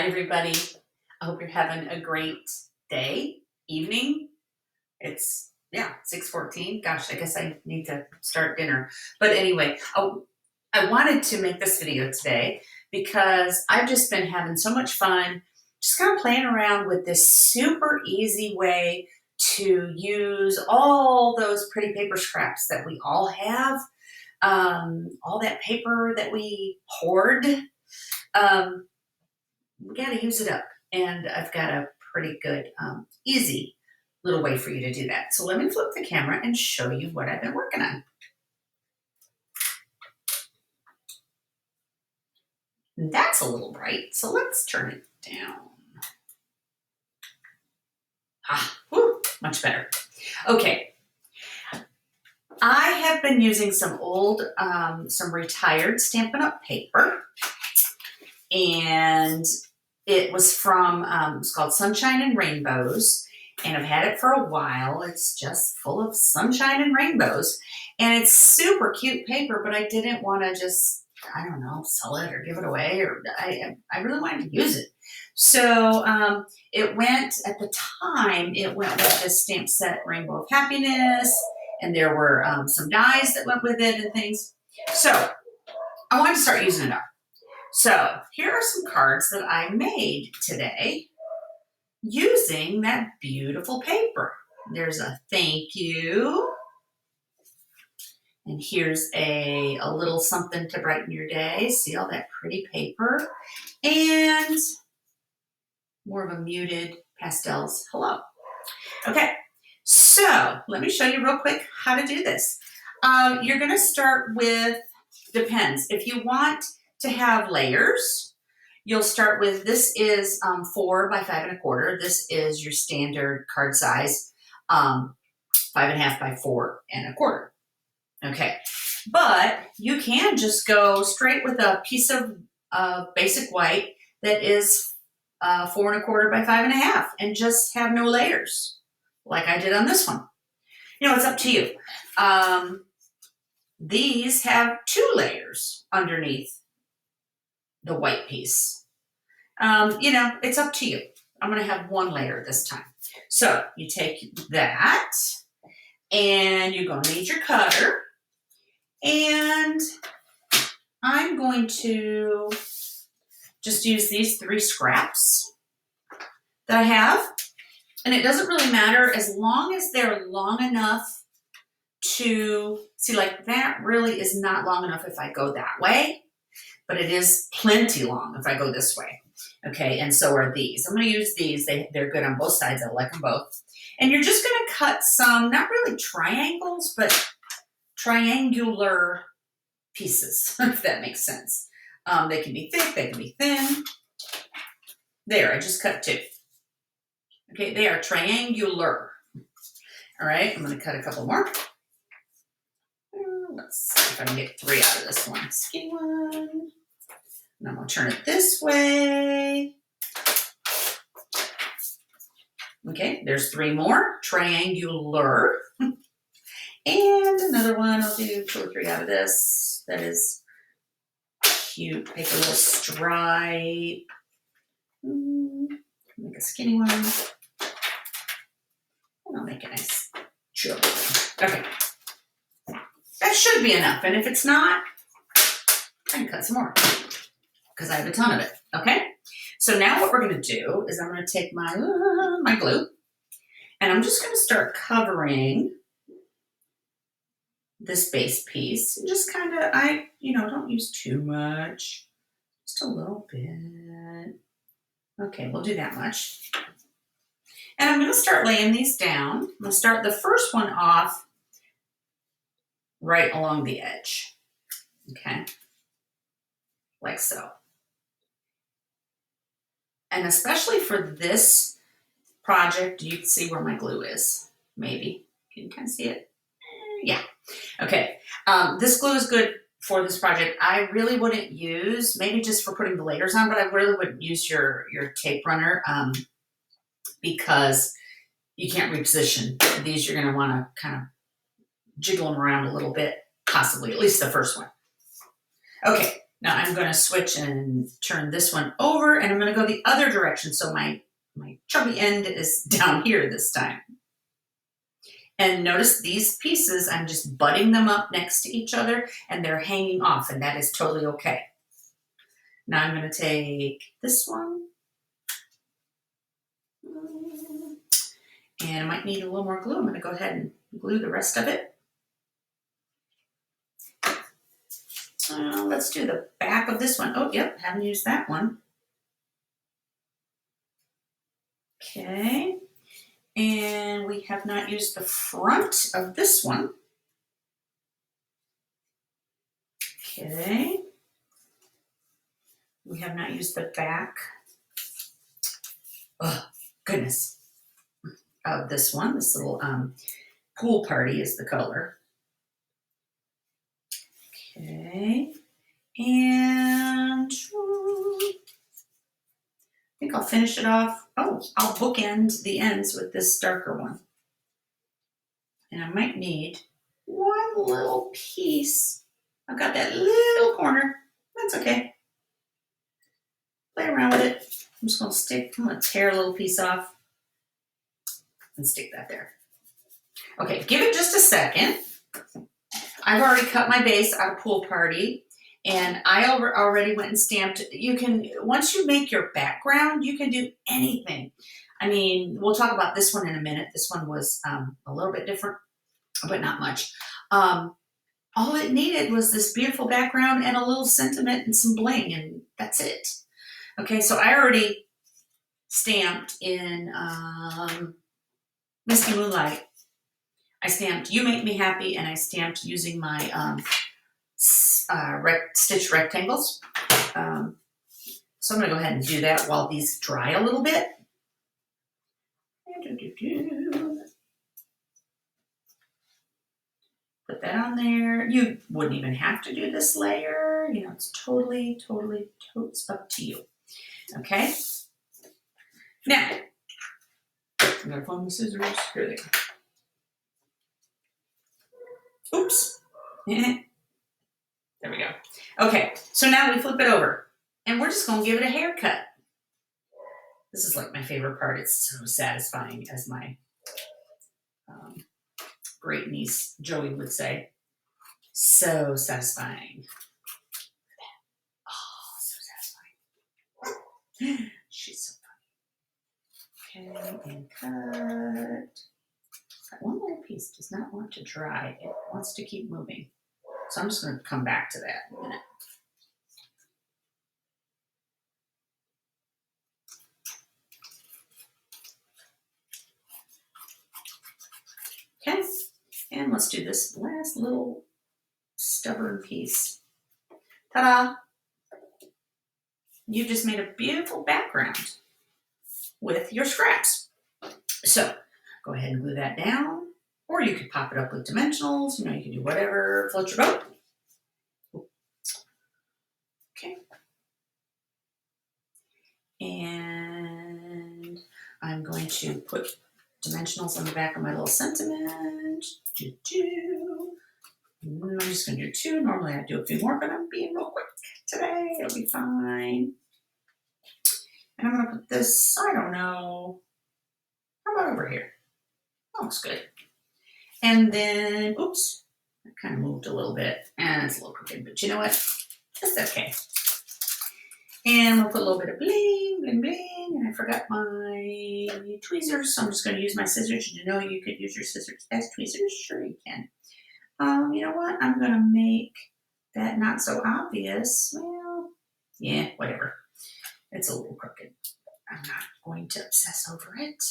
everybody. I hope you're having a great day, evening. It's, 6:14. Gosh, I guess I need to start dinner. But anyway, I wanted to make this video today because I've just been having so much fun just kind of playing around with this super easy way to use all those pretty paper scraps that we all have, all that paper that we hoard. We got to use it up. And I've got a pretty good, easy little way for you to do that. So let me flip the camera and show you what I've been working on. And that's a little bright, so let's turn it down. Much better. Okay. I have been using some old, some retired Stampin' Up paper. And it was from, it's called Sunshine and Rainbows. And I've had it for a while. It's just full of sunshine and rainbows. And it's super cute paper, but I didn't want to just, I don't know, sell it or give it away. Or I really wanted to use it. So it went, at the time, it went with this stamp set, Rainbow of Happiness. And there were some dies that went with it and things. So I wanted to start using it up. So here are some cards that I made today using that beautiful paper. There's a thank you. And here's a little something to brighten your day. See all that pretty paper? And more of a muted pastels. Hello. Okay, so let me show you real quick how to do this. You're going to start with, depends. If you want to have layers, you'll start with, this is 4 by 5 1/4. This is your standard card size, 5 1/2 by 4 1/4. Okay, but you can just go straight with a piece of basic white that is 4 1/4 by 5 1/2 and just have no layers like I did on this one. You know, it's up to you. These have 2 layers underneath the white piece. You know, it's up to you. I'm going to have 1 layer this time. So you take that and you're going to need your cutter. And I'm going to just use these 3 scraps that I have. And it doesn't really matter as long as they're long enough to, see, like that really is not long enough if I go that way, but it is plenty long if I go this way. Okay, and so are these. I'm going to use these. They're good on both sides. I like them both. And you're just going to cut some, not really triangles, but triangular pieces, if that makes sense. They can be thick, they can be thin. There, I just cut 2. Okay, they are triangular. All right, I'm going to cut a couple more. Let's see if I can get 3 out of this one. Skinny one. And I'm going to turn it this way. Okay, there's 3 more. Triangular. And another one. I'll do 2 or 3 out of this. That is cute. Make a little stripe. Make a skinny one. And I'll make a nice chub. Okay. That should be enough. And if it's not, I can cut some more because I have a ton of it. Okay. So now what we're going to do is I'm going to take my glue and I'm just going to start covering this base piece. And just kind of, don't use too much, just a little bit. Okay, we'll do that much. And I'm going to start laying these down. I'm going to start the first one off right along the edge. Okay, like so. And especially for this project, you can see where my glue is. Maybe. Can you kind of see it? Yeah. Okay. This glue is good for this project. I really wouldn't use, maybe just for putting the layers on, but I really wouldn't use your tape runner because you can't reposition. These you're going to want to kind of jiggle them around a little bit, possibly, at least the first one. Okay, Now I'm going to switch and turn this one over, and I'm going to go the other direction. So my chubby end is down here this time. And notice these pieces, I'm just butting them up next to each other and they're hanging off, and that is totally okay. Now I'm going to take this one. And I might need a little more glue. I'm going to go ahead and glue the rest of it. Let's do the back of this one. Oh, yep, haven't used that one. Okay. And we have not used the front of this one. Okay. We have not used the back. Oh, goodness. Of this one. This little pool party is the color. Okay. And I think I'll finish it off. Oh, I'll bookend the ends with this darker one. And I might need one little piece. I've got that little corner. That's okay. Play around with it. I'm just I'm going to tear a little piece off and stick that there. Okay, give it just a second. I've already cut my base out of Pool Party, and I already went and stamped. You can, once you make your background, you can do anything. I mean, we'll talk about this one in a minute. This one was a little bit different, but not much. All it needed was this beautiful background and a little sentiment and some bling, and that's it. Okay, so I already stamped in Misty Moonlight. I stamped You Make Me Happy, and I stamped using my stitch rectangles. So I'm going to go ahead and do that while these dry a little bit. Put that on there. You wouldn't even have to do this layer. You know, it's totally totes up to you. Okay? Now, I'm going to find the scissors. Here they go. Oops. There we go. Okay, so now we flip it over, and we're just going to give it a haircut. This is like my favorite part. It's so satisfying, as my great niece Joey would say. So satisfying. Oh, so satisfying. She's so funny. Okay, and cut. That one little piece does not want to dry. It wants to keep moving. So I'm just going to come back to that in a minute. Okay, and let's do this last little stubborn piece. Ta-da! You just made a beautiful background with your scraps. So go ahead and glue that down, or you could pop it up with dimensionals. You know, you can do whatever floats your boat. Okay. And I'm going to put dimensionals on the back of my little sentiment. I'm just going to do 2. Normally I do a few more, but I'm being real quick today. It'll be fine. And I'm going to put this, I don't know, how about over here? That looks good. And then, oops, I kind of moved a little bit, and it's a little crooked, but you know what? That's okay. And we'll put a little bit of bling, bling, bling, and I forgot my tweezers, so I'm just going to use my scissors. Did you know you could use your scissors as tweezers? Sure you can. You know what? I'm going to make that not so obvious. Well, yeah, whatever. It's a little crooked. I'm not going to obsess over it.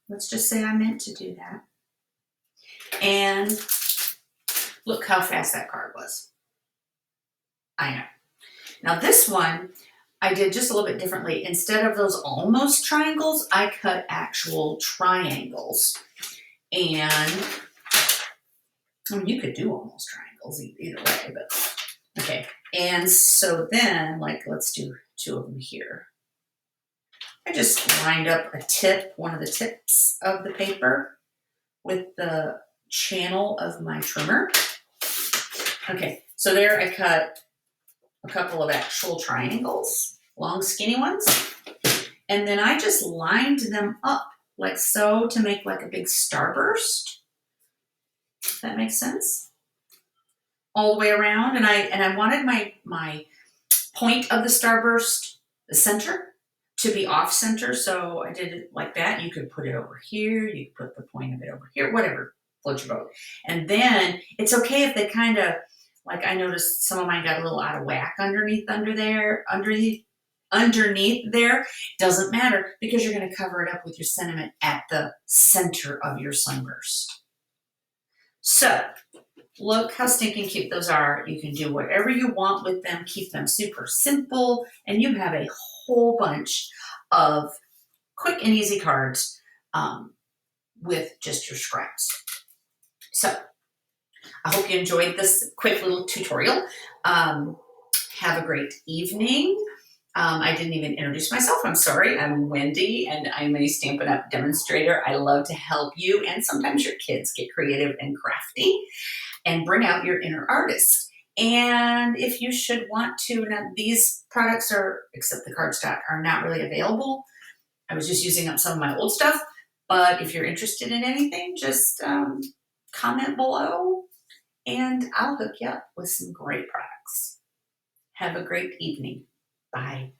Let's just say I meant to do that. And look how fast that card was. I know. Now this one, I did just a little bit differently. Instead of those almost triangles, I cut actual triangles. And I mean, you could do almost triangles either way, but okay. And so then, like, let's do 2 of them here. I just lined up a tip, one of the tips of the paper with the channel of my trimmer. Okay, So there I cut a couple of actual triangles, long skinny ones. And then I just lined them up like so to make like a big starburst. If that makes sense. All the way around. And I wanted my point of the starburst, the center, to be off center. So I did it like that. You could put it over here. You could put the point of it over here, whatever floats your boat. And then it's okay if they kind of, like I noticed some of mine got a little out of whack underneath there. Doesn't matter because you're going to cover it up with your sentiment at the center of your sunburst. So look how stinking cute those are. You can do whatever you want with them. Keep them super simple. And you have a whole bunch of quick and easy cards with just your scraps. So I hope you enjoyed this quick little tutorial. Have a great evening. I didn't even introduce myself. I'm sorry. I'm Wendy, and I'm a Stampin' Up! Demonstrator. I love to help you and sometimes your kids get creative and crafty and bring out your inner artist. And if you should want to, now these products are, except the cardstock, are not really available. I was just using up some of my old stuff. But if you're interested in anything, just comment below and I'll hook you up with some great products. Have a great evening. Bye.